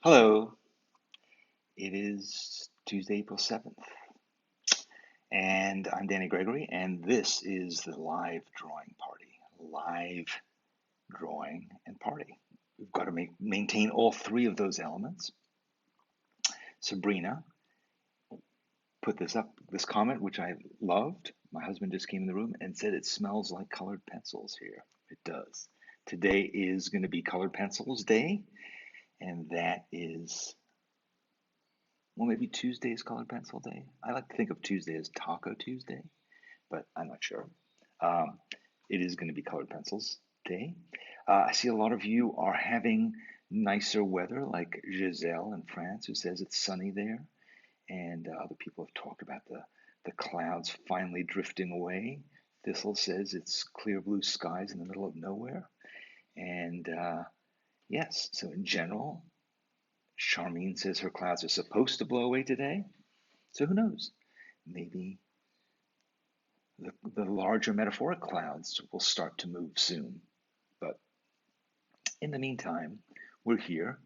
Hello, it is Tuesday, April 7th, and I'm Danny Gregory, and this is the live drawing party. Live drawing and party. We've got to maintain all three of those elements. Sabrina put this comment, which I loved. My husband just came in the room and said it smells like colored pencils here. It does. Today is going to be Colored Pencils Day, and that is well, maybe Tuesday is Colored Pencil Day. I like to think of Tuesday as Taco Tuesday, but I'm not sure. Um, it is going to be Colored Pencils Day. I see a lot of you are having nicer weather, like Giselle in France, who says it's sunny there. And other people have talked about the clouds finally drifting away. Thistle says it's clear blue skies in the middle of nowhere. And yes, so in general, Charlene says her clouds are supposed to blow away today. So who knows? Maybe the larger metaphoric clouds will start to move soon. But in the meantime, we're here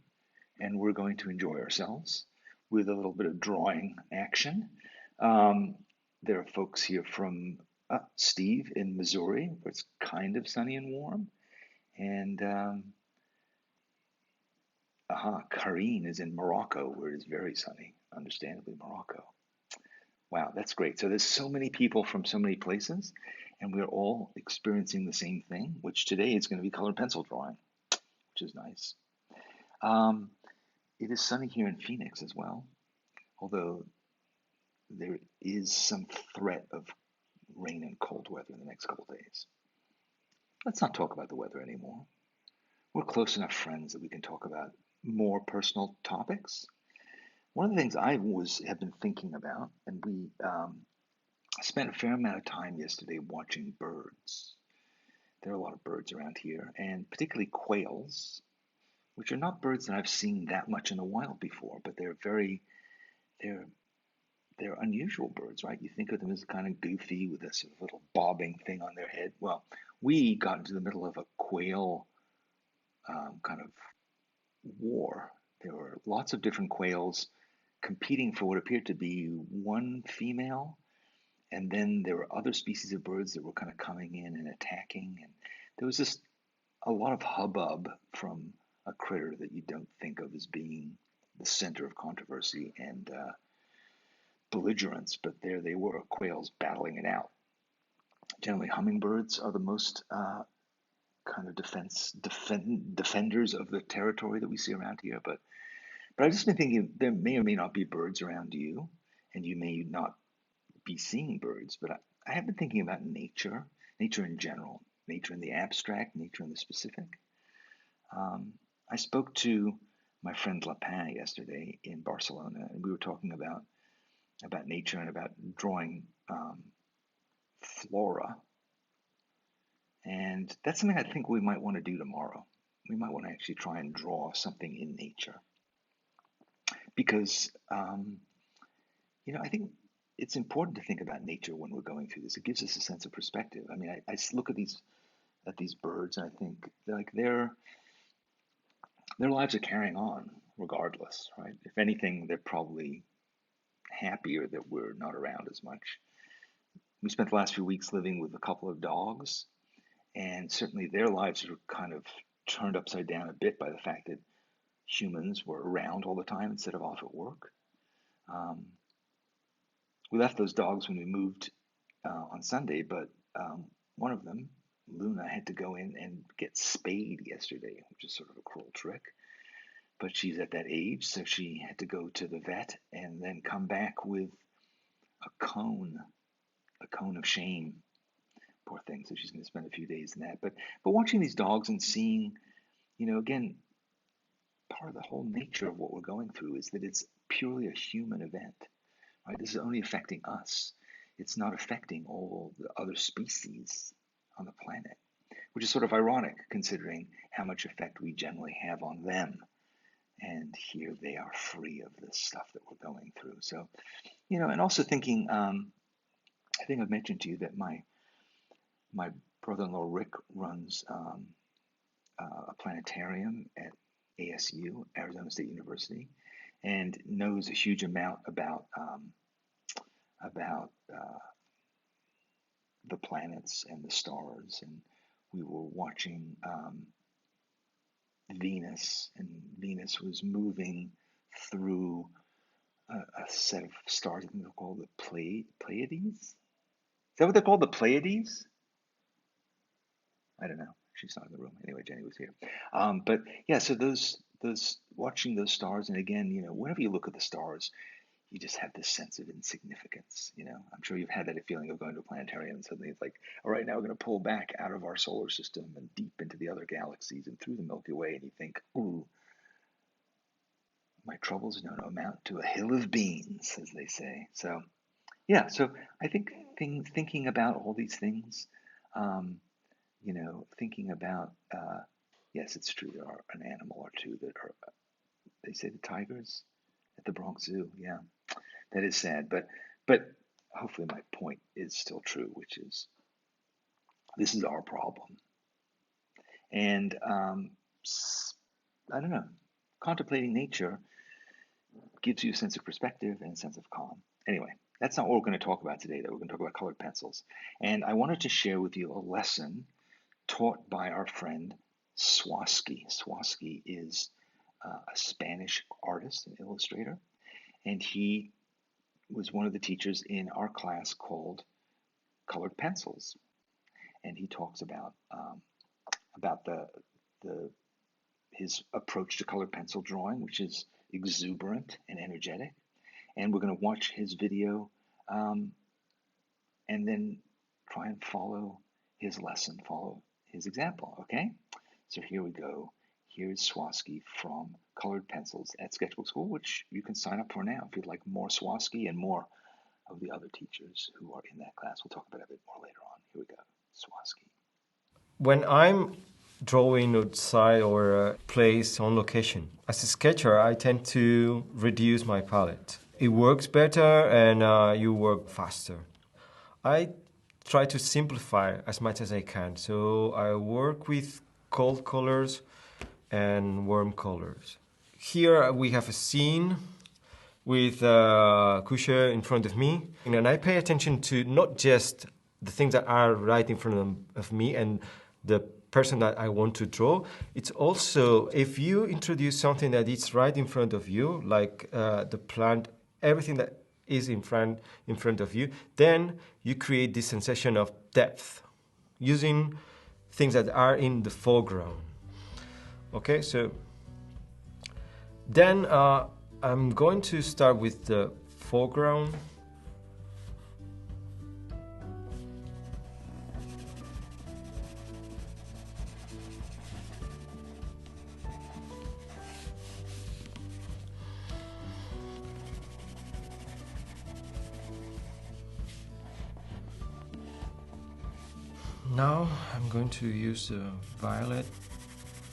and we're going to enjoy ourselves with a little bit of drawing action. Um, there are folks here from Steve in Missouri, where it's kind of sunny and warm. And Karine is in Morocco, where it is very sunny, understandably, Morocco. Wow, that's great. So there's so many people from so many places, and we're all experiencing the same thing, which today is going to be colored pencil drawing, which is nice. Um, it is sunny here in Phoenix as well, although there is some threat of rain and cold weather in the next couple of days. Let's not talk about the weather anymore. We're close enough friends that we can talk about more personal topics. One of the things have been thinking about, and we spent a fair amount of time yesterday watching birds. There are a lot of birds around here, and particularly quails, which are not birds that I've seen that much in the wild before, but they're they're unusual birds, right? You think of them as kind of goofy with this sort of little bobbing thing on their head. Well, we got into the middle of a quail kind of war. There were lots of different quails competing for what appeared to be one female, and then there were other species of birds that were kind of coming in and attacking, and there was just a lot of hubbub from a critter that you don't think of as being the center of controversy and belligerence, but there they were, quails battling it out. Generally, hummingbirds are the most kind of defenders of the territory that we see around here. But I've just been thinking there may or may not be birds around you, and you may not be seeing birds. But I have been thinking about nature, nature in general, nature in the abstract, nature in the specific. I spoke to my friend Lapin yesterday in Barcelona, and we were talking about nature and about drawing flora. And that's something I think we might want to do tomorrow. We might want to actually try and draw something in nature because I think it's important to think about nature when we're going through this. It gives us a sense of perspective. I mean, I look at these birds and I think like their lives are carrying on regardless, right? If anything, they're probably happier that we're not around as much. We spent the last few weeks living with a couple of dogs, and certainly their lives were kind of turned upside down a bit by the fact that humans were around all the time instead of off at work. Um, we left those dogs when we moved on Sunday, but one of them, Luna, had to go in and get spayed yesterday, which is sort of a cruel trick. But she's at that age, so she had to go to the vet and then come back with a cone, a cone of shame. Poor thing. So she's going to spend a few days in that. But watching these dogs and seeing, again, part of the whole nature of what we're going through is that it's purely a human event, right? This is only affecting us. It's not affecting all the other species on the planet, which is sort of ironic considering how much effect we generally have on them. And here they are free of this stuff that we're going through. So, and also thinking, I think I've mentioned to you that my brother-in-law Rick runs a planetarium at ASU, Arizona State University, and knows a huge amount about the planets and the stars. And we were watching Venus, and Venus was moving through a set of stars. I think they're called the Pleiades. Is that what they're called? The Pleiades? I don't know. She's not in the room. Anyway, Jenny was here. But yeah, so those watching those stars, and again, whenever you look at the stars, you just have this sense of insignificance. I'm sure you've had that feeling of going to a planetarium and suddenly it's like, all right, now we're going to pull back out of our solar system and deep into the other galaxies and through the Milky Way, and you think, ooh, my troubles don't amount to a hill of beans, as they say. So yeah, so I think thinking about all these things, um, thinking about, yes, it's true, there are an animal or two that are, they say the tigers at the Bronx Zoo. Yeah, that is sad, but hopefully my point is still true, which is this is our problem. And I don't know, contemplating nature gives you a sense of perspective and a sense of calm. Anyway, that's not what we're going to talk about today, though. We're going to talk about colored pencils. And I wanted to share with you a lesson taught by our friend Swarovski. Swarovski is a Spanish artist and illustrator, and he was one of the teachers in our class called Colored Pencils. And he talks about the his approach to colored pencil drawing, which is exuberant and energetic. And we're going to watch his video and then try and follow his lesson, follow his example, okay? So here we go. Here's Swarovski from Colored Pencils at Sketchbook School, which you can sign up for now if you'd like more Swarovski and more of the other teachers who are in that class. We'll talk about it a bit more later on. Here we go. Swarovski. When I'm drawing outside or a place on location, as a sketcher, I tend to reduce my palette. It works better and you work faster. I try to simplify as much as I can. So I work with cold colors and warm colors. Here we have a scene with Kusha in front of me, and I pay attention to not just the things that are right in front of me and the person that I want to draw. It's also, if you introduce something that is right in front of you, like the plant, everything that is in front of you, then you create this sensation of depth using things that are in the foreground. Okay, so then I'm going to start with the foreground. Now I'm going to use the violet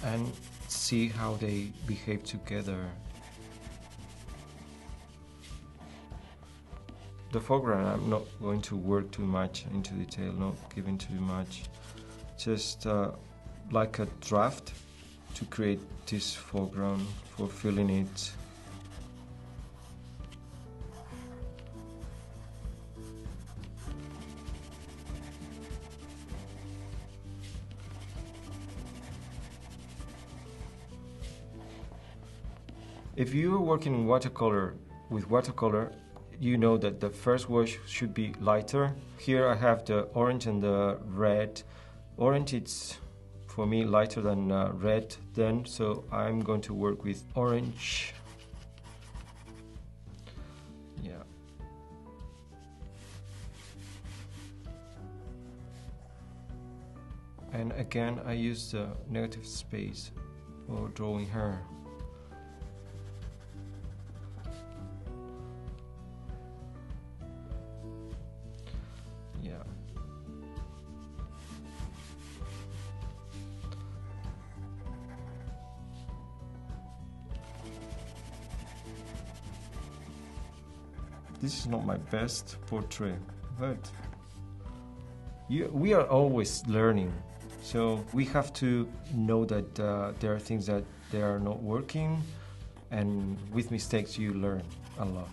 and see how they behave together. The foreground, I'm not going to work too much into detail, not giving too much. Just like a draft to create this foreground for filling it. If you're working with watercolor, you know that the first wash should be lighter. Here I have the orange and the red. Orange is, for me, lighter than red then, so I'm going to work with orange. Yeah. And again, I use the negative space for drawing her. This is not my best portrait, but we are always learning. So we have to know that there are things that they are not working, and with mistakes you learn a lot.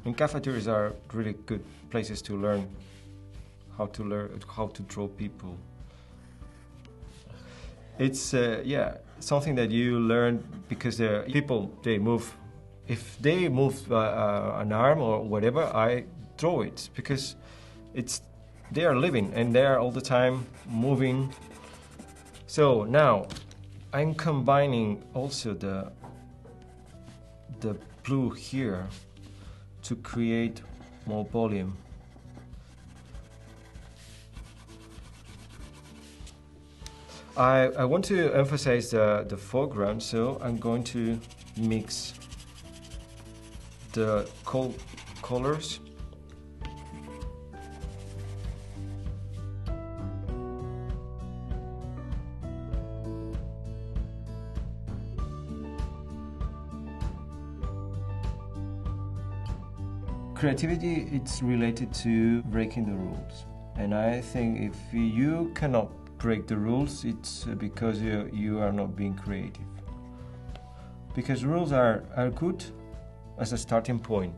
And cafeterias are really good places to learn how to draw people. It's something that you learn because people they move. If they move an arm or whatever, I draw it because they are living and they are all the time moving. So now I'm combining also the blue here to create more volume. I want to emphasize the foreground, so I'm going to mix the colors. Creativity, it's related to breaking the rules. And I think if you cannot break the rules, it's because you are not being creative. Because rules are good as a starting point.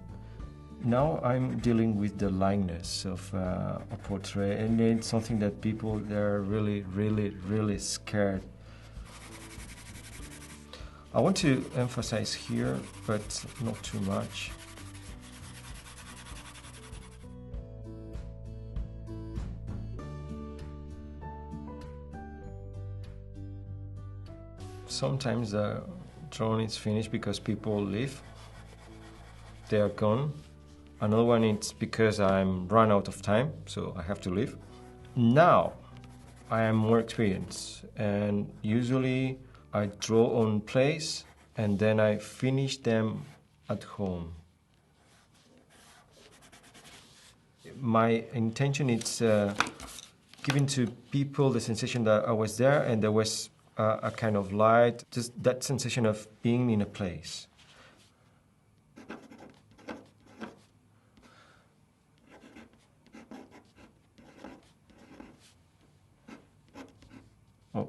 Now I'm dealing with the likeness of a portrait, and it's something that people, they're really, really, really scared. I want to emphasize here, but not too much. Sometimes the drawing is finished because people leave. They are gone. Another one is because I'm run out of time, so I have to leave. Now I am more experienced, and usually I draw on place and then I finish them at home. My intention is giving to people the sensation that I was there and there was a kind of light, just that sensation of being in a place. Oh.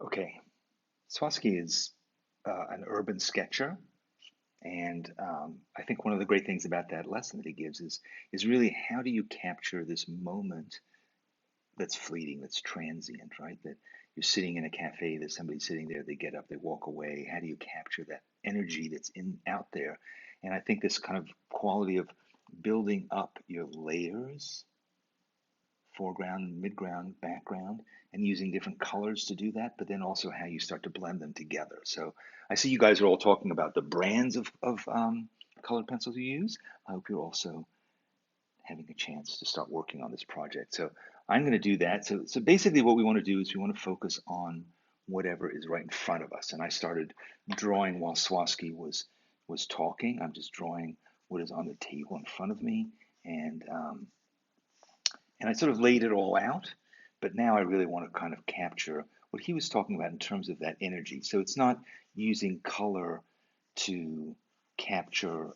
Okay, Swarovski is an urban sketcher, and I think one of the great things about that lesson that he gives is really how do you capture this moment that's fleeting, that's transient, right? That you're sitting in a cafe, there's somebody sitting there, they get up, they walk away. How do you capture that energy that's out there? And I think this kind of quality of building up your layers, foreground, midground, background, and using different colors to do that, but then also how you start to blend them together. So I see you guys are all talking about the brands of colored pencils you use. I hope you're also having a chance to start working on this project. So I'm going to do that. So basically what we want to do is we want to focus on whatever is right in front of us. And I started drawing while Swarovski was talking. I'm just drawing what is on the table in front of me. And I sort of laid it all out, but now I really want to kind of capture what he was talking about in terms of that energy. So it's not using color to capture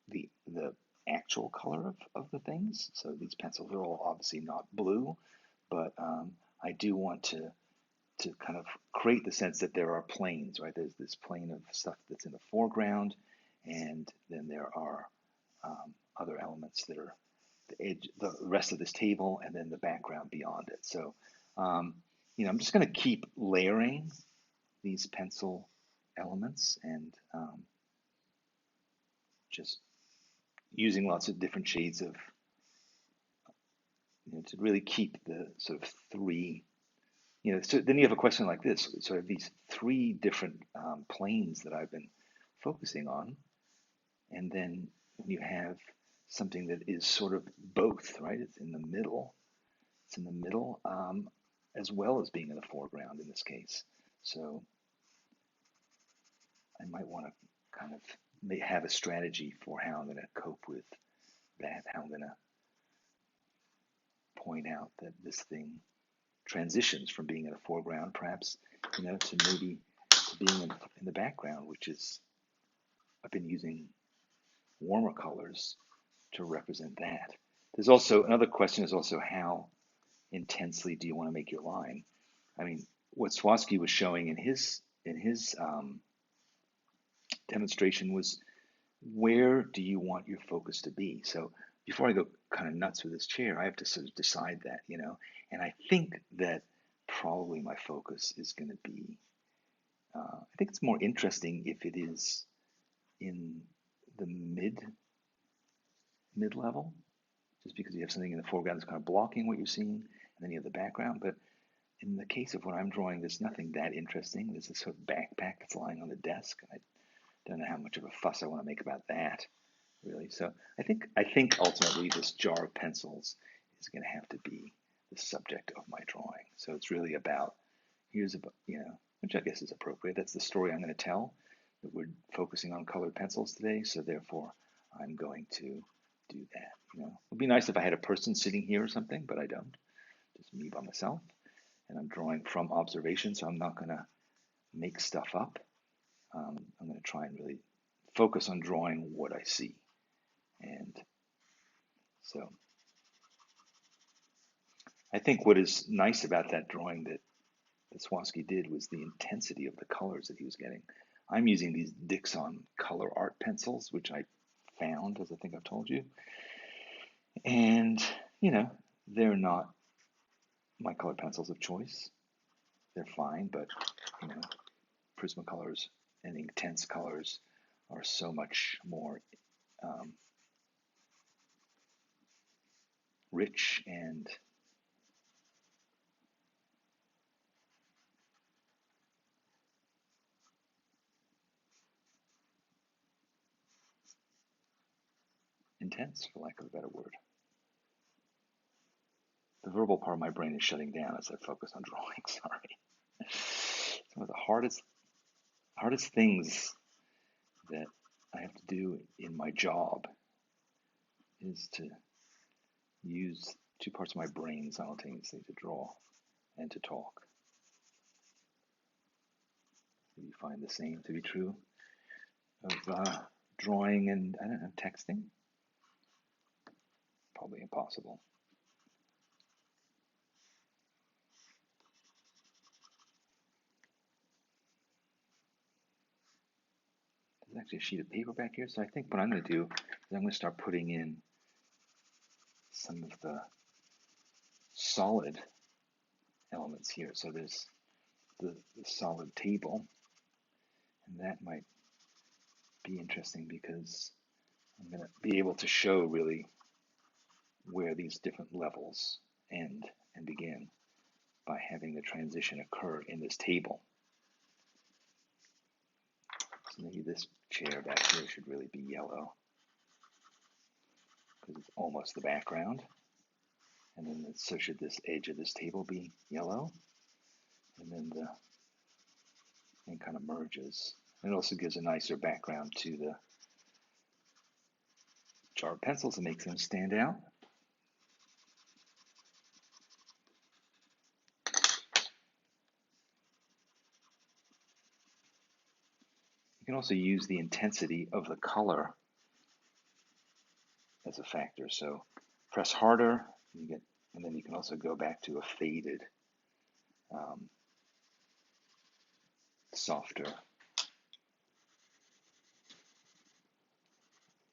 the actual color of the things. So these pencils are all obviously not blue, but I do want to kind of create the sense that there are planes, right? There's this plane of stuff that's in the foreground, and then there are other elements that are the edge, the rest of this table, and then the background beyond it. So, I'm just going to keep layering these pencil elements and just using lots of different shades of, to really keep the sort of three, so then you have a question like this. So I have these three different planes that I've been focusing on, and then when you have something that is sort of both, right? It's in the middle. It's in the middle, as well as being in the foreground in this case. So I might want to kind of have a strategy for how I'm going to cope with that, how I'm going to point out that this thing transitions from being in the foreground, perhaps, to maybe to being in the background, which is, I've been using warmer colors to represent that. There's also another question is also how intensely do you want to make your line? I mean, what Swarovski was showing in his demonstration was where do you want your focus to be? So before I go kind of nuts with this chair, I have to sort of decide that. And I think that probably my focus is going to be, I think it's more interesting if it is in the mid level, just because you have something in the foreground that's kind of blocking what you're seeing, and then you have the background. But in the case of what I'm drawing, there's nothing that interesting. There's this sort of backpack that's lying on the desk, and I don't know how much of a fuss I want to make about that, really. So I think ultimately this jar of pencils is going to have to be the subject of my drawing. So it's really about which I guess is appropriate. That's the story I'm going to tell. That we're focusing on colored pencils today, so therefore I'm going to do that. It would be nice if I had a person sitting here or something, but I don't. Just me by myself, and I'm drawing from observation, so I'm not going to make stuff up. I'm going to try and really focus on drawing what I see. And so I think what is nice about that drawing that Swarovski did was the intensity of the colors that he was getting. I'm using these Dixon color art pencils, which I found, as I think I've told you. And, they're not my colored pencils of choice. They're fine, but, Prismacolors and Inktense colors are so much more rich and intense, for lack of a better word. The verbal part of my brain is shutting down as I focus on drawing. Sorry. Some of the hardest things that I have to do in my job is to use two parts of my brain simultaneously, to draw and to talk. Do you find the same to be true of drawing and, I don't know, texting? Probably impossible. There's actually a sheet of paper back here, so I think what I'm going to do is I'm going to start putting in some of the solid elements here. So there's the solid table, and that might be interesting because I'm going to be able to show really where these different levels end and begin by having the transition occur in this table. So maybe this chair back here should really be yellow because it's almost the background. And then so should this edge of this table be yellow. And then the thing kind of merges. It also gives a nicer background to the jar of pencils and makes them stand out. You can also use the intensity of the color as a factor. So press harder, and then you can also go back to a faded, softer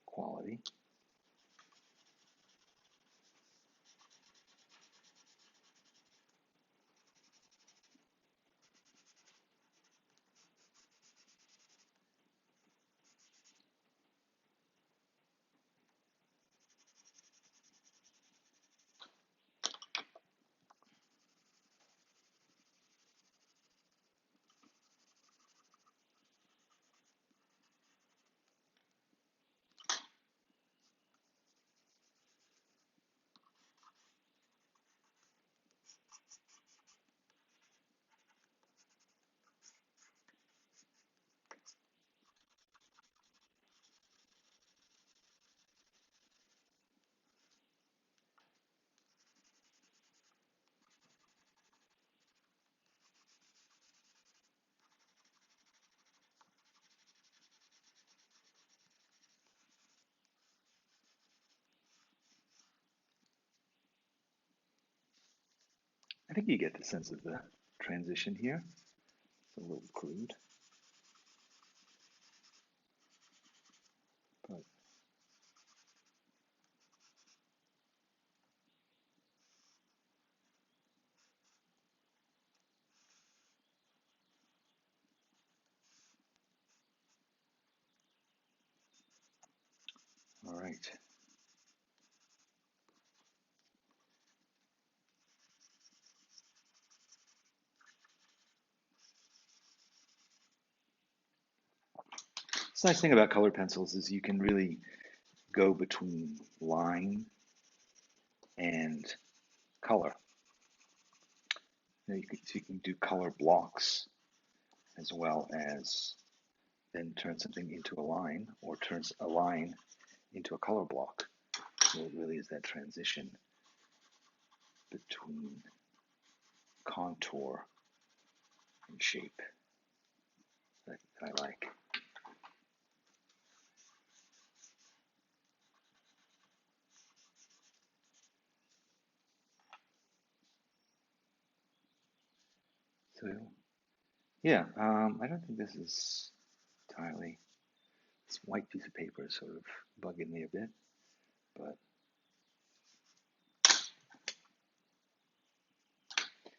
quality. I think you get the sense of the transition here. It's a little crude, but all right. The nice thing about colored pencils is you can really go between line and color. So you can do color blocks as well as then turn something into a line or turns a line into a color block. So it really is that transition between contour and shape that I like. So yeah, I don't think this is entirely, this white piece of paper is sort of bugging me a bit, but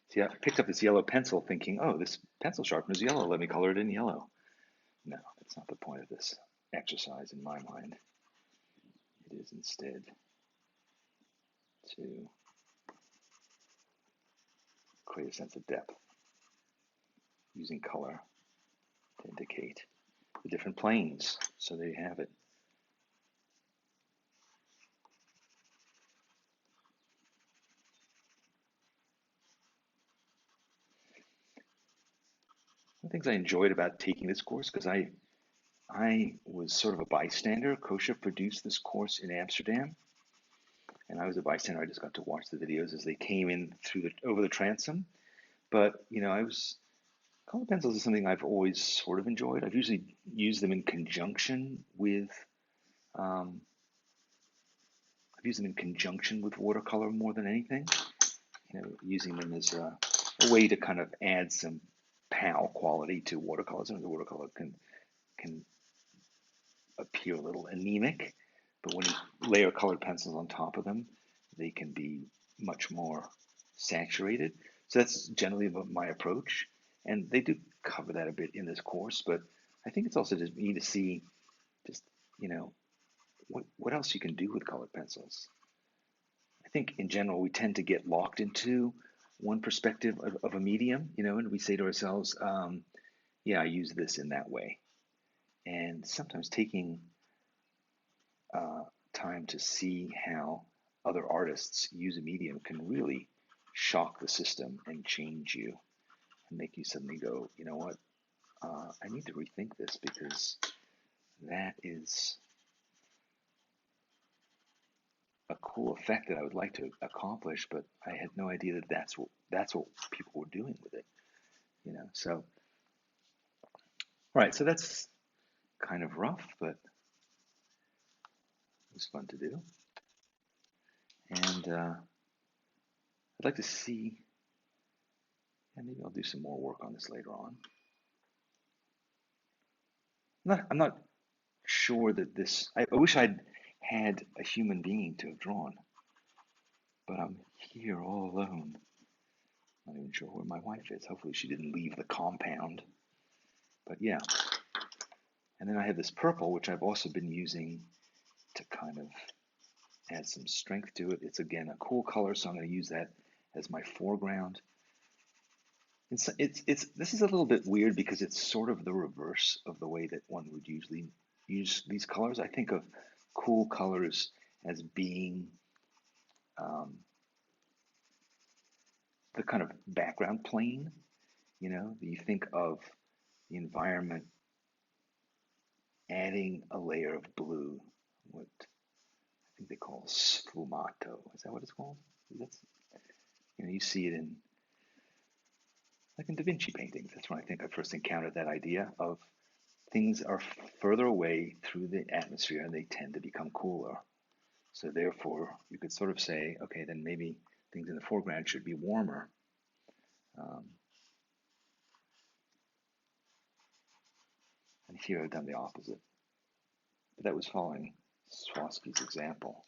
see, I picked up this yellow pencil thinking, oh, this pencil sharpener is yellow, let me color it in yellow. No, that's not the point of this exercise in my mind. It is instead to create a sense of depth using color to indicate the different planes. So there you have it. One of the things I enjoyed about taking this course, because I was sort of a bystander. Kosha produced this course in Amsterdam, and I was a bystander. I just got to watch the videos as they came in through the over the transom. But color pencils is something I've always sort of enjoyed. I've usually used them in conjunction with um, I've used them in conjunction with watercolor more than anything. Using them as a way to kind of add some POW quality to watercolors. And the watercolor can appear a little anemic, but when you layer colored pencils on top of them, they can be much more saturated. So that's generally my approach, and they do cover that a bit in this course. But I think it's also just neat to see just you know what else you can do with colored pencils. I think in general we tend to get locked into one perspective of a medium, and we say to ourselves, "Yeah, I use this in that way." And sometimes taking uh, time to see how other artists use a medium can really shock the system and change you and make you suddenly go, you know what, I need to rethink this because that is a cool effect that I would like to accomplish, but I had no idea that that's what people were doing with it. So, right, so that's kind of rough, but it was fun to do. And I'd like to see, and maybe I'll do some more work on this later on. I'm not sure that this, I wish I'd had a human being to have drawn, but I'm here all alone. Not even sure where my wife is. Hopefully she didn't leave the compound. But yeah. And then I have this purple, which I've also been using to kind of add some strength to it. It's again a cool color, so I'm going to use that as my foreground. This is a little bit weird because it's sort of the reverse of the way that one would usually use these colors. I think of cool colors as being the kind of background plane. You think of the environment adding a layer of blue, what I think they call sfumato. Is that what it's called? That's, you see it in like in Da Vinci paintings. That's when I think I first encountered that idea of things are further away through the atmosphere and they tend to become cooler. So therefore, you could sort of say, okay, then maybe things in the foreground should be warmer. Um, and here I've done the opposite. But that was following Swarovski's example.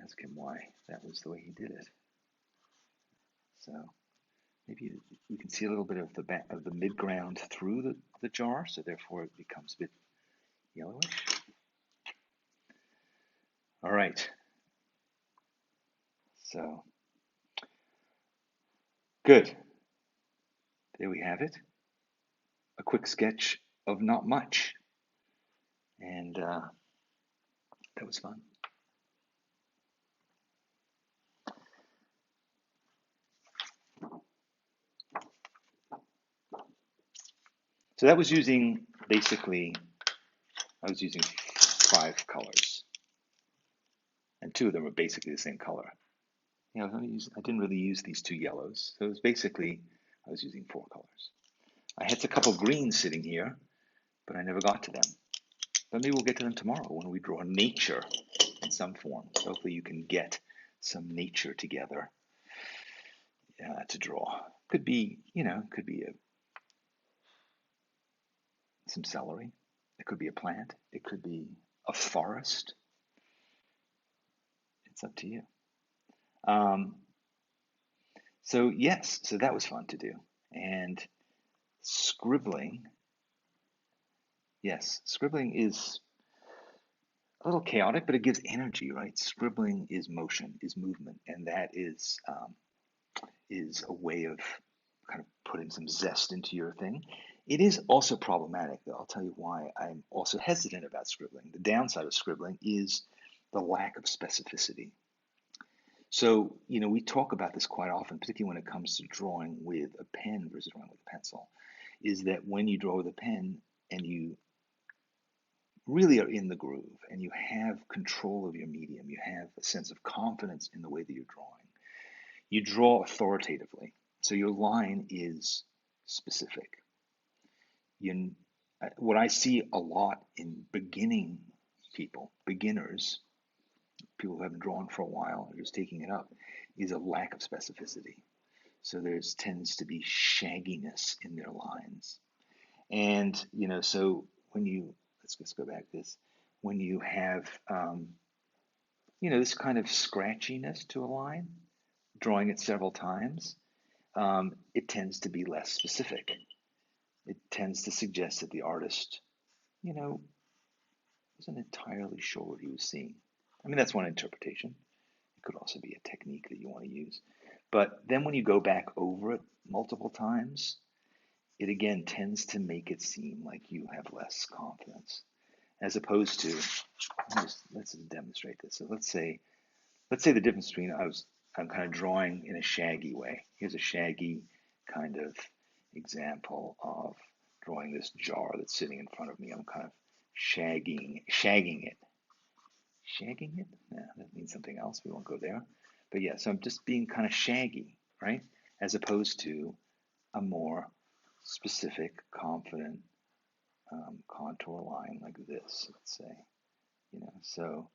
Ask him why that was the way he did it. So maybe we can see a little bit of the mid-ground through the jar, so therefore it becomes a bit yellowish. All right. So good. There we have it. A quick sketch of not much. And that was fun. So that was using, basically, I was using 5 colors. And 2 of them were basically the same color. You know, I didn't really use these 2 yellows. So it was basically, I was using 4 colors. I had a couple greens sitting here, but I never got to them. But maybe we'll get to them tomorrow when we draw nature in some form. So hopefully you can get some nature together to draw. Could be, could be some celery. It could be a plant. It could be a forest. It's up to you. So yes, so that was fun to do. And scribbling, yes, scribbling is a little chaotic, but it gives energy, right? Scribbling is motion, is movement, and that is a way of kind of putting some zest into your thing. It is also problematic, though. I'll tell you why I'm also hesitant about scribbling. The downside of scribbling is the lack of specificity. So, we talk about this quite often, particularly when it comes to drawing with a pen versus drawing with a pencil, is that when you draw with a pen and you really are in the groove and you have control of your medium, you have a sense of confidence in the way that you're drawing, you draw authoritatively. So your line is specific. What I see a lot in beginners, people who haven't drawn for a while or just taking it up, is a lack of specificity. So there tends to be shagginess in their lines. And, so let's just go back to this, when you have, this kind of scratchiness to a line, drawing it several times, it tends to be less specific. It tends to suggest that the artist, wasn't entirely sure what he was seeing. I mean, that's one interpretation. It could also be a technique that you want to use. But then when you go back over it multiple times, it again tends to make it seem like you have less confidence, as opposed to, let's just demonstrate this. So let's say the difference between I'm kind of drawing in a shaggy way. Here's a shaggy kind of example of drawing this jar that's sitting in front of me. I'm kind of shagging it. Shagging it? Yeah, that means something else. We won't go there. But yeah, so I'm just being kind of shaggy, right? As opposed to a more specific, confident contour line like this, let's say. So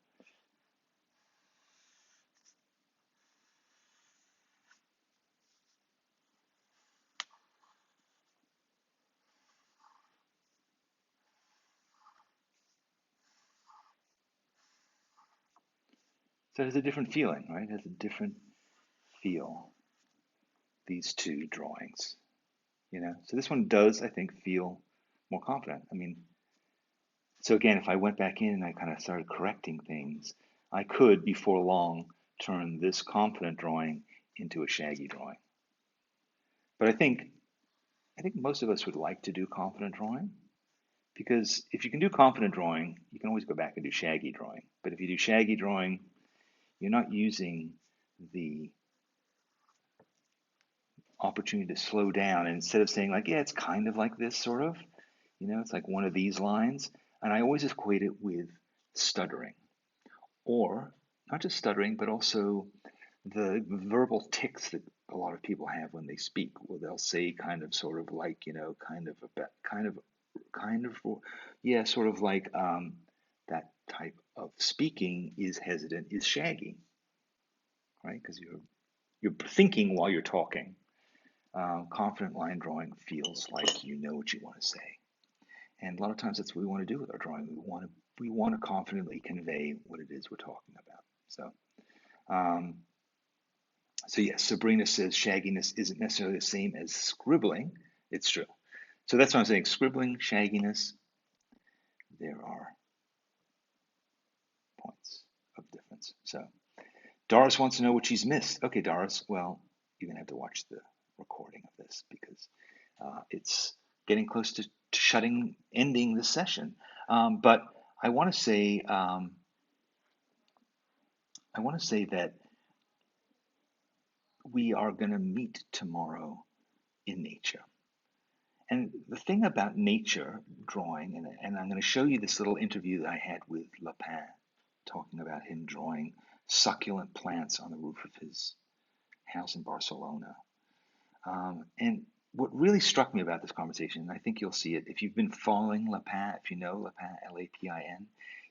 it has a different feeling, right? It has a different feel, these 2 drawings, So this one does, I think, feel more confident. I mean, so again, if I went back in and I kind of started correcting things, I could, before long, turn this confident drawing into a shaggy drawing. But I think most of us would like to do confident drawing, because if you can do confident drawing, you can always go back and do shaggy drawing. But if you do shaggy drawing, you're not using the opportunity to slow down. And instead of saying like, yeah, it's kind of like this sort of, it's like one of these lines. And I always equate it with stuttering, or not just stuttering, but also the verbal tics that a lot of people have when they speak, where they'll say kind of sort of like, yeah, sort of like that type of speaking is hesitant, is shaggy, right? Because you're thinking while you're talking. Confident line drawing feels like you know what you want to say. And a lot of times that's what we want to do with our drawing. We want to confidently convey what it is we're talking about. Um, so yes, Sabrina says shagginess isn't necessarily the same as scribbling. It's true. So that's what I'm saying. Scribbling, shagginess, there are points of difference. So Doris wants to know what she's missed. Okay, Doris, well, you're going to have to watch the recording of this because it's getting close to ending the session. But I want to say, that we are going to meet tomorrow in nature. And the thing about nature drawing, and I'm going to show you this little interview that I had with Lapin, talking about him drawing succulent plants on the roof of his house in Barcelona. And what really struck me about this conversation, and I think you'll see it if you've been following Lapin, if you know Lapin, Lapin,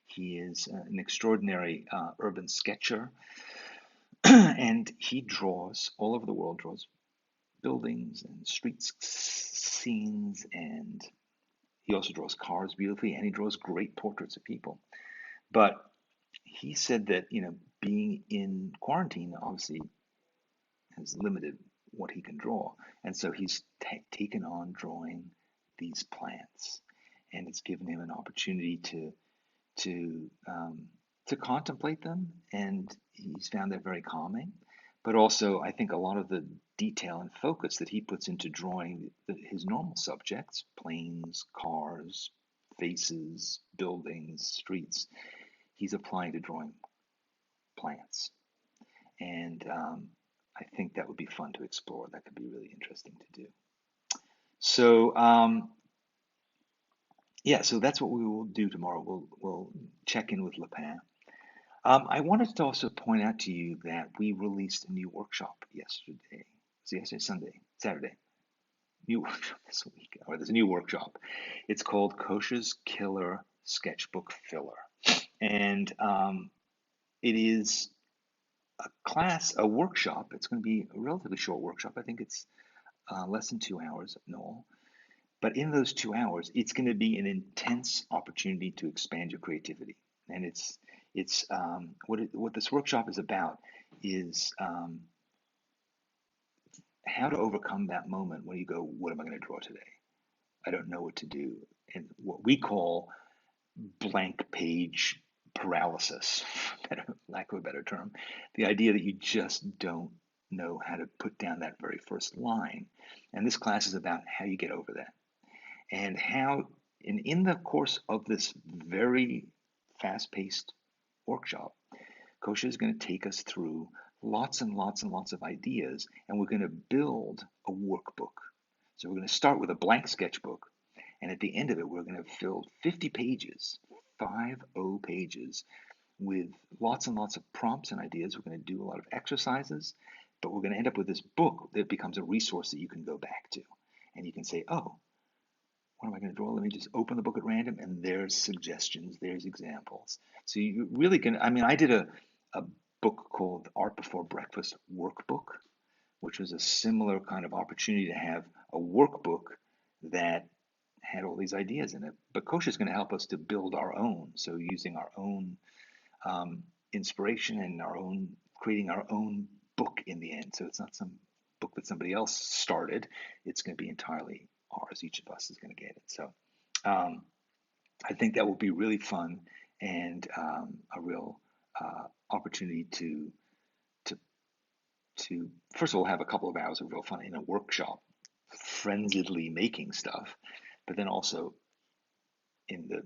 he is an extraordinary urban sketcher, and he draws all over the world, draws buildings and street scenes, and he also draws cars beautifully, and he draws great portraits of people. But he said that, being in quarantine obviously has limited what he can draw. And so he's taken on drawing these plants, and it's given him an opportunity to contemplate them, and he's found that very calming. But also, I think a lot of the detail and focus that he puts into drawing his normal subjects, planes, cars, faces, buildings, streets, he's applying to drawing plants. And I think that would be fun to explore. That could be really interesting to do. So, yeah, so that's what we will do tomorrow. We'll check in with Lapin. I wanted to also point out to you that we released a new workshop yesterday. So yesterday, Sunday, Saturday. New workshop this week, or there's a new workshop. It's called Koch's Killer Sketchbook Filler, and it is a workshop. It's going to be a relatively short workshop. I think it's less than 2 hours, Noel. But in those 2 hours, it's going to be an intense opportunity to expand your creativity. And it's what this workshop is about is how to overcome that moment when you go, what am I going to draw today? I don't know what to do. And what we call blank page paralysis, lack of a better term, the idea that you just don't know how to put down that very first line. And this class is about how you get over that. And how, in the course of this very fast-paced workshop, Kocha is going to take us through lots and lots and lots of ideas, and we're going to build a workbook. So we're going to start with a blank sketchbook, and at the end of it, we're going to fill 50 pages, 50 pages, with lots and lots of prompts and ideas. We're going to do a lot of exercises, but we're going to end up with this book that becomes a resource that you can go back to. And you can say, oh, what am I going to draw? Let me just open the book at random, and there's suggestions, there's examples. So you really can, I did a book called Art Before Breakfast Workbook, which was a similar kind of opportunity to have a workbook that had all these ideas in it. But Kocha is going to help us to build our own. So using our own inspiration and creating our own book in the end. So it's not some book that somebody else started. It's going to be entirely ours. Each of us is going to get it. So I think that will be really fun and a real opportunity to first of all have a couple of hours of real fun in a workshop, frenziedly making stuff, but then also in the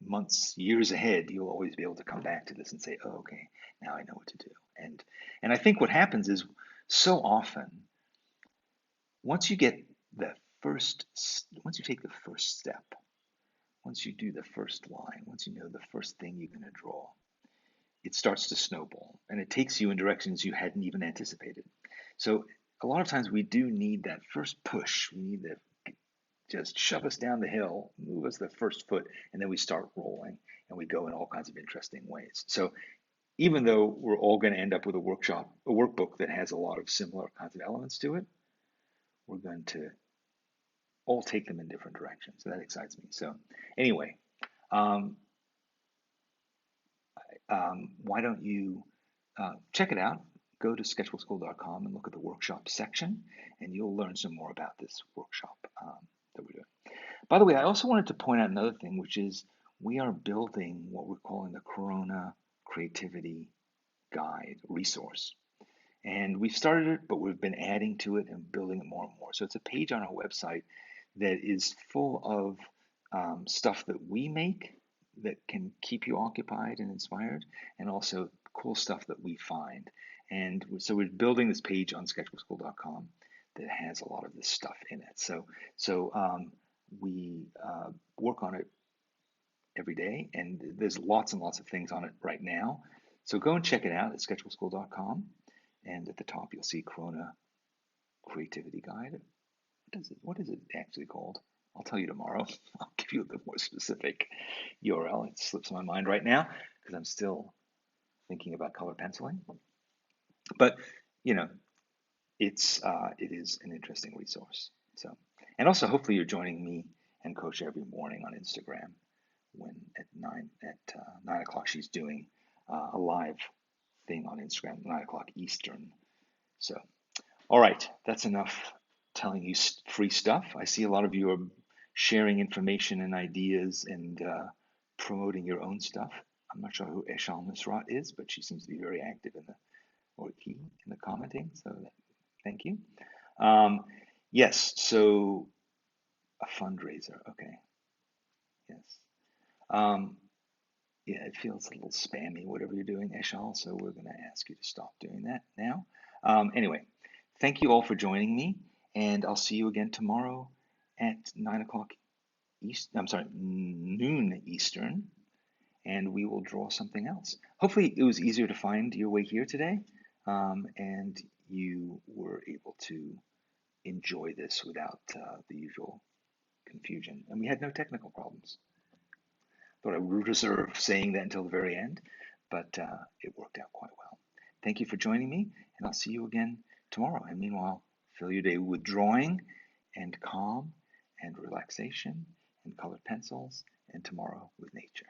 months, years ahead, you'll always be able to come back to this and say, oh, okay, now I know what to do. And I think what happens is so often, once you take the first step, once you do the first line, once you know the first thing you're going to draw, it starts to snowball, and it takes you in directions you hadn't even anticipated. So a lot of times we do need that first push. We need to just shove us down the hill, move us the first foot, and then we start rolling, and we go in all kinds of interesting ways. So even though we're all going to end up with a workbook that has a lot of similar kinds of elements to it, we're going to all take them in different directions. So that excites me. So anyway, um, why don't you check it out? Go to sketchbookskool.com and look at the workshop section, and you'll learn some more about this workshop that we're doing. By the way, I also wanted to point out another thing, which is we are building what we're calling the Corona Creativity Guide resource. And we've started it, but we've been adding to it and building it more and more. So it's a page on our website that is full of stuff that we make that can keep you occupied and inspired, and also cool stuff that we find. And so we're building this page on sketchbookskool.com that has a lot of this stuff in it. So we work on it every day, and there's lots and lots of things on it right now. So go and check it out at sketchbookskool.com, and at the top you'll see Corona Creativity Guide. What is it actually called? I'll tell you tomorrow. I'll give you a bit more specific URL. It slips my mind right now because I'm still thinking about color penciling. But you know, it is an interesting resource. So, and also hopefully you're joining me and Coach every morning on Instagram when at 9 o'clock she's doing a live thing on Instagram, 9 o'clock Eastern. So, all right, that's enough telling you free stuff. I see a lot of you are sharing information and ideas and promoting your own stuff. I'm not sure who Eshal Nusrat is, but she seems to be very active or he in the commenting. So thank you. Yes, so a fundraiser. Okay. Yes. Um, yeah, it feels a little spammy, whatever you're doing, Eshal. So we're going to ask you to stop doing that now. Anyway, thank you all for joining me, and I'll see you again tomorrow at 9 o'clock East. I'm sorry, noon Eastern, and we will draw something else. Hopefully, it was easier to find your way here today, and you were able to enjoy this without the usual confusion. And we had no technical problems. Thought I would reserve saying that until the very end, but it worked out quite well. Thank you for joining me, and I'll see you again tomorrow. And meanwhile, fill your day with drawing and calm and relaxation and colored pencils, and tomorrow with nature.